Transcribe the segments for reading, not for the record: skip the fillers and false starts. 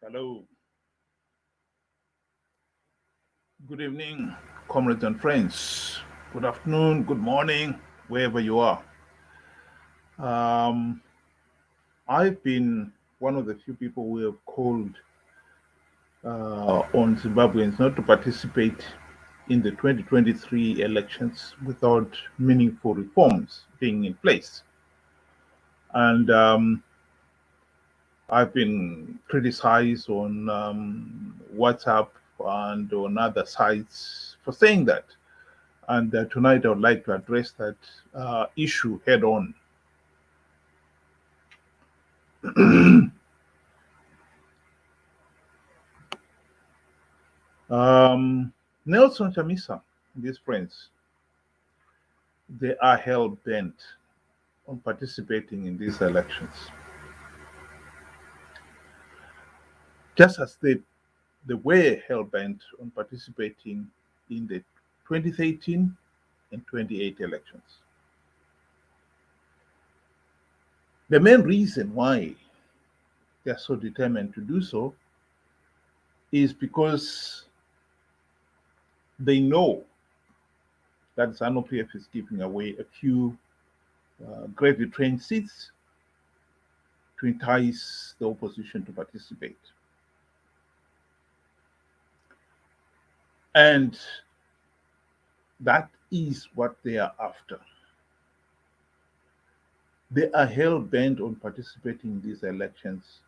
Hello, good evening, comrades and friends. Good afternoon, good morning, wherever you are. Um, I've been one of the few people who have called on Zimbabweans not to participate in the 2023 elections without meaningful reforms being in place. And I've been criticized on WhatsApp and on other sites for saying that. And tonight I would like to address that issue head on. Nelson Chamisa and his friends, they are hell bent on participating in these elections, just as they were hell bent on participating in the 2013 and 28 elections. The main reason why they are so determined to do so is because they know that ZANU PF is giving away a few gravely trained seats to entice the opposition to participate. And that is what they are after. They are hell bent on participating in these elections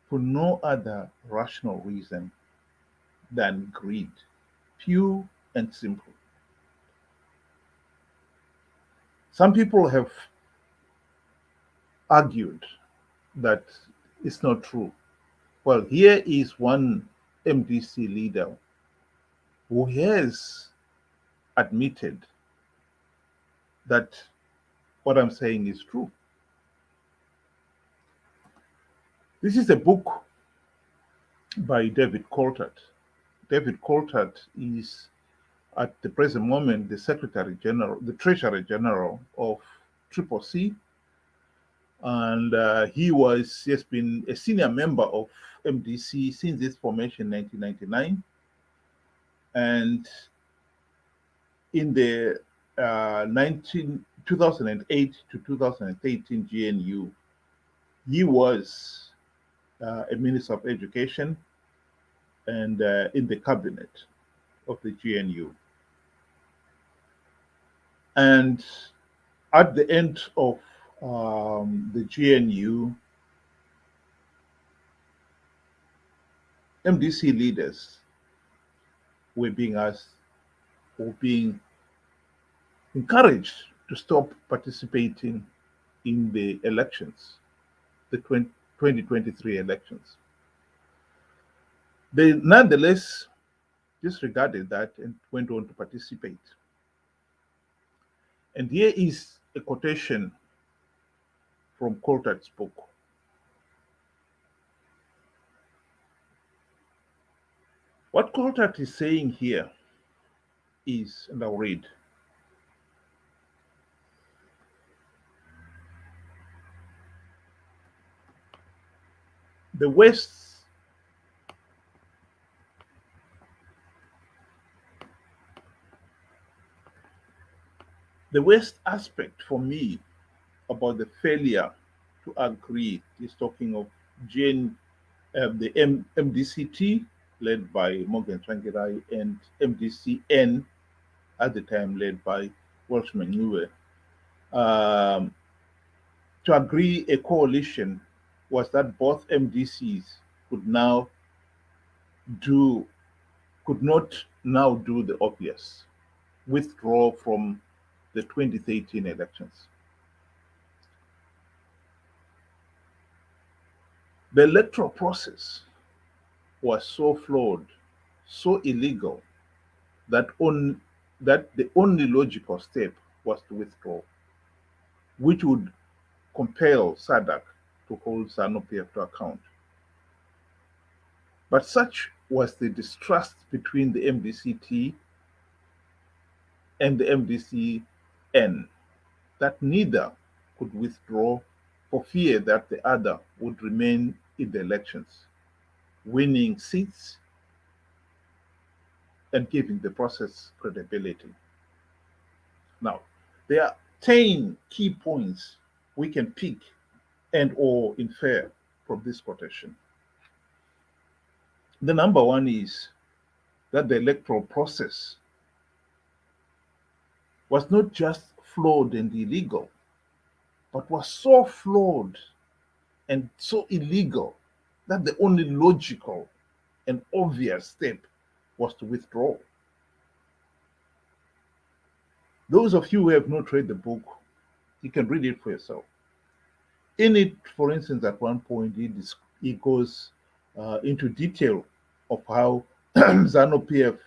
for no other rational reason than greed, pure and simple. Some people have argued that it's not true. Well, here is one MDC leader who has admitted that what I'm saying is true. This is a book by David Coltart. David Coltart is at the present moment the Secretary General, the Treasurer General of Triple C, and he has been a senior member of MDC since its formation in 1999, and in the 2008 to 2013 GNU, he was a Minister of Education and in the cabinet of the GNU. And at the end of the GNU, MDC leaders were being asked or being encouraged to stop participating in the elections, the 2023 elections. They nonetheless disregarded that and went on to participate. And here is a quotation from Coltart's book. What Coltart is saying here is, and I'll read, the West's the West aspect for me about the failure to agree is talking of the MDCT led by Morgan Tsvangirai and MDCN at the time led by Welshman Nuwe. Um, to agree a coalition was that both MDCs could now do could not now do the obvious, withdraw from the 2013 elections. The electoral process was so flawed, so illegal, that the only logical step was to withdraw, which would compel SADC to hold ZANU-PF to account. But such was the distrust between the MDCT and the MDCN that neither could withdraw for fear that the other would remain in the elections, winning seats and giving the process credibility. Now, there are 10 key points we can pick and or infer from this quotation. The number one is that the electoral process was not just flawed and illegal, but was so flawed and so illegal that the only logical and obvious step was to withdraw. Those of you who have not read the book, you can read it for yourself. In it, for instance, at one point, it goes into detail of how ZANU PF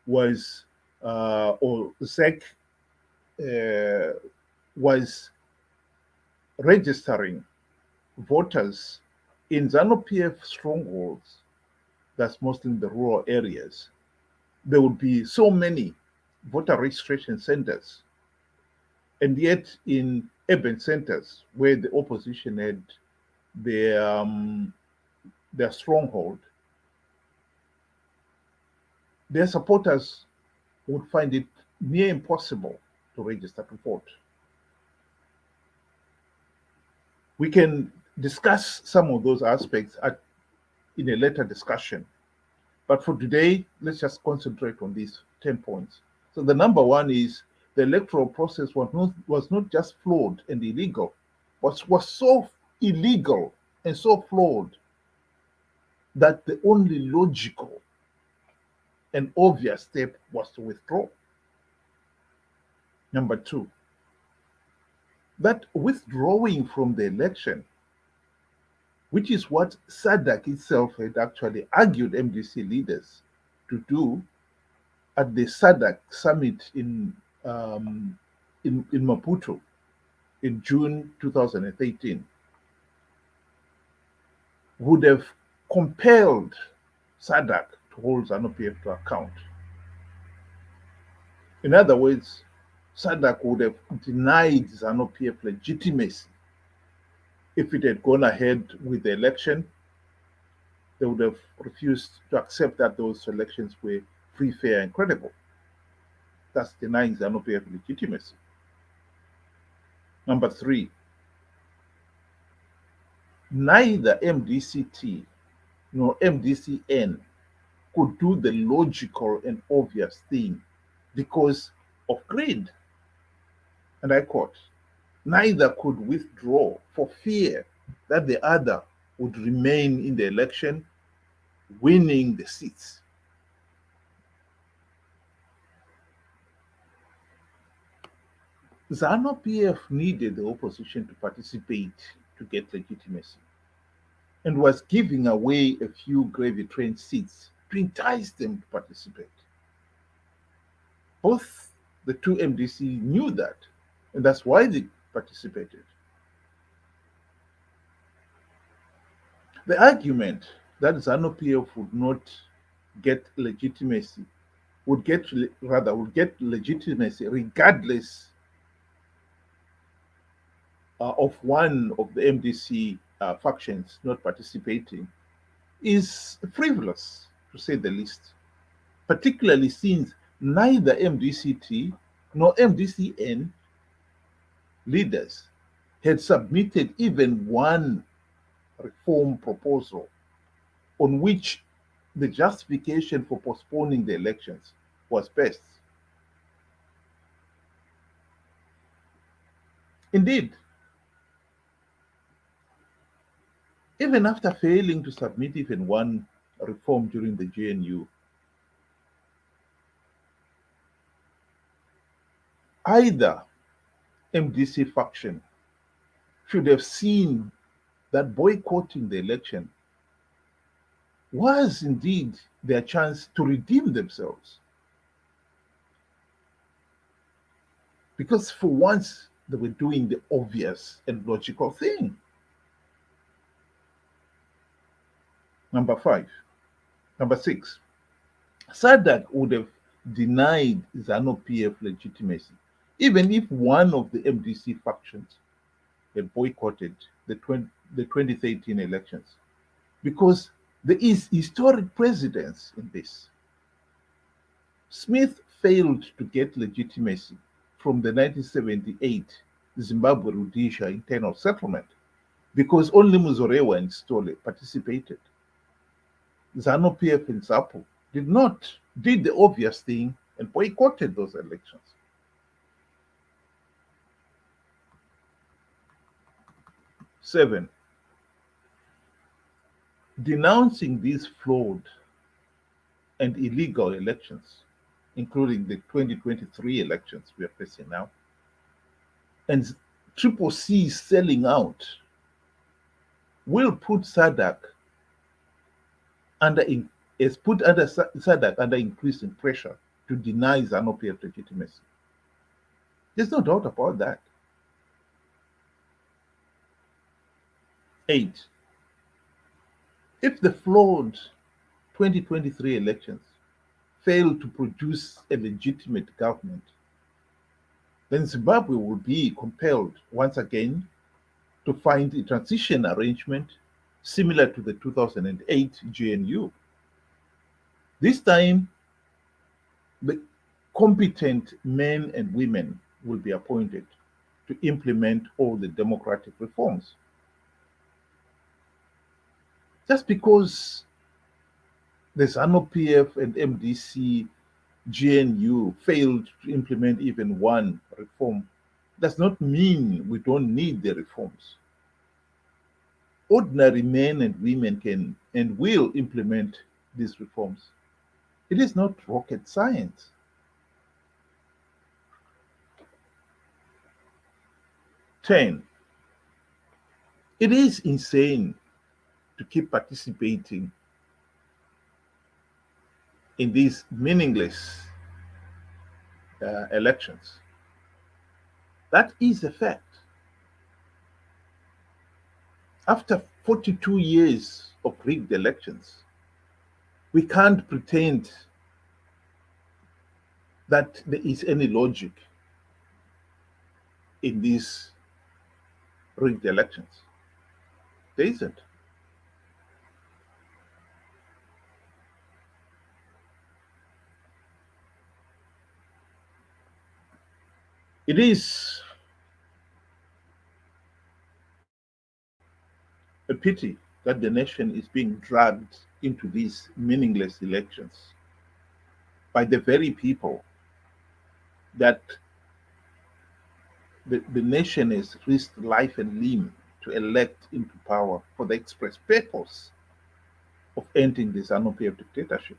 was, or ZEC was registering voters in ZANU PF strongholds, that's mostly in the rural areas. There would be so many voter registration centers, and yet in urban centers where the opposition had their um, their stronghold, their supporters would find it near impossible to register to vote. We can discuss some of those aspects in a later discussion, but for today, let's just concentrate on these 10 points. So the number one is the electoral process was not just flawed and illegal, but was so illegal and so flawed that the only logical and obvious step was to withdraw. Number two, that withdrawing from the election, which is what SADC itself had actually argued MDC leaders to do at the SADC summit in Maputo in June 2018, would have compelled SADC to hold ZANU-PF to account. In other words, SADC would have denied ZANU-PF legitimacy if it had gone ahead with the election. They would have refused to accept that those elections were free, fair, and credible. That's denying ZANU-PF legitimacy. Number three, neither MDCT nor MDCN could do the logical and obvious thing because of greed. And I quote, neither could withdraw for fear that the other would remain in the election, winning the seats. ZANU-PF needed the opposition to participate to get legitimacy and was giving away a few gravy train seats to entice them to participate. Both the two MDC knew that, and that's why they participated. The argument that ZANU-PF would not get legitimacy would get legitimacy regardless of one of the MDC factions not participating is frivolous, to say the least, particularly since neither MDCT nor MDCN leaders had submitted even one reform proposal on which the justification for postponing the elections was based. Indeed, even after failing to submit even one reform during the GNU, either MDC faction should have seen that boycotting the election was indeed their chance to redeem themselves. Because for once, they were doing the obvious and logical thing. Number six, SADC would have denied ZANU-PF legitimacy, even if one of the MDC factions had boycotted the 2013 elections. because there is historic precedence in this. Smith failed to get legitimacy from the 1978 Zimbabwe Rhodesia internal settlement because only Muzorewa and Stole participated. ZANU-PF and ZAPU did the obvious thing and boycotted those elections. 7. Denouncing these flawed and illegal elections, including the 2023 elections we are facing now, and Triple C selling out will put SADC under has put under SADC under increasing pressure to deny ZANU-PF legitimacy. There's no doubt about that. 8. If the flawed 2023 elections fail to produce a legitimate government, then Zimbabwe will be compelled once again to find a transition arrangement similar to the 2008 GNU. This time, the competent men and women will be appointed to implement all the democratic reforms. Just because the ZANU-PF and MDC GNU failed to implement even one reform does not mean we don't need the reforms. Ordinary men and women can and will implement these reforms. It is not rocket science. 10. It is insane to keep participating in these meaningless elections. That is a fact. After 42 years of rigged elections, we can't pretend that there is any logic in these rigged elections. There isn't. It is a pity that the nation is being dragged into these meaningless elections by the very people that the nation has risked life and limb to elect into power for the express purpose of ending the ZANU-PF dictatorship.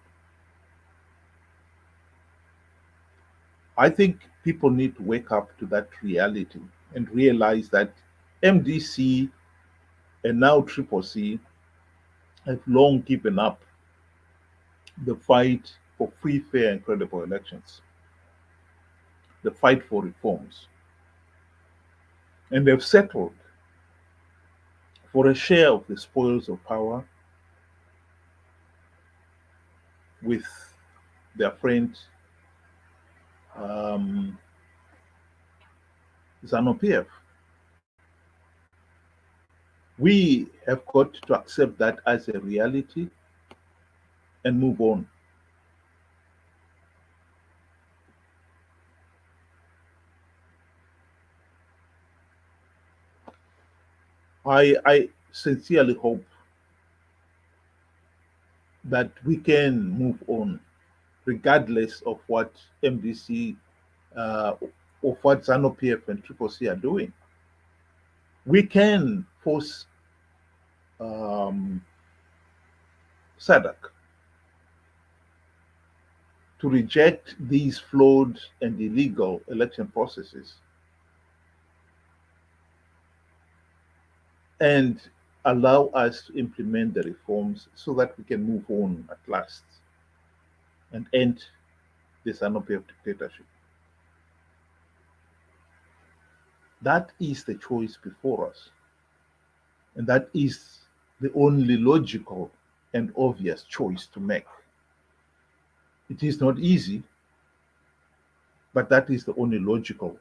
I think people need to wake up to that reality and realize that MDC and now Triple C have long given up the fight for free, fair, and credible elections, the fight for reforms. And they've settled for a share of the spoils of power with their friend um, ZANU-PF. We have got to accept that as a reality and move on. I sincerely hope that we can move on regardless of what MDC, of what ZANU-PF and Triple C are doing. We can force SADC to reject these flawed and illegal election processes and allow us to implement the reforms so that we can move on at last and end this ZANU-PF dictatorship. That is the choice before us. And that is the only logical and obvious choice to make. It is not easy, but that is the only logical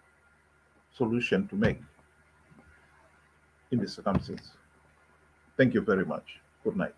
solution to make in this circumstance. Thank you very much. Good night.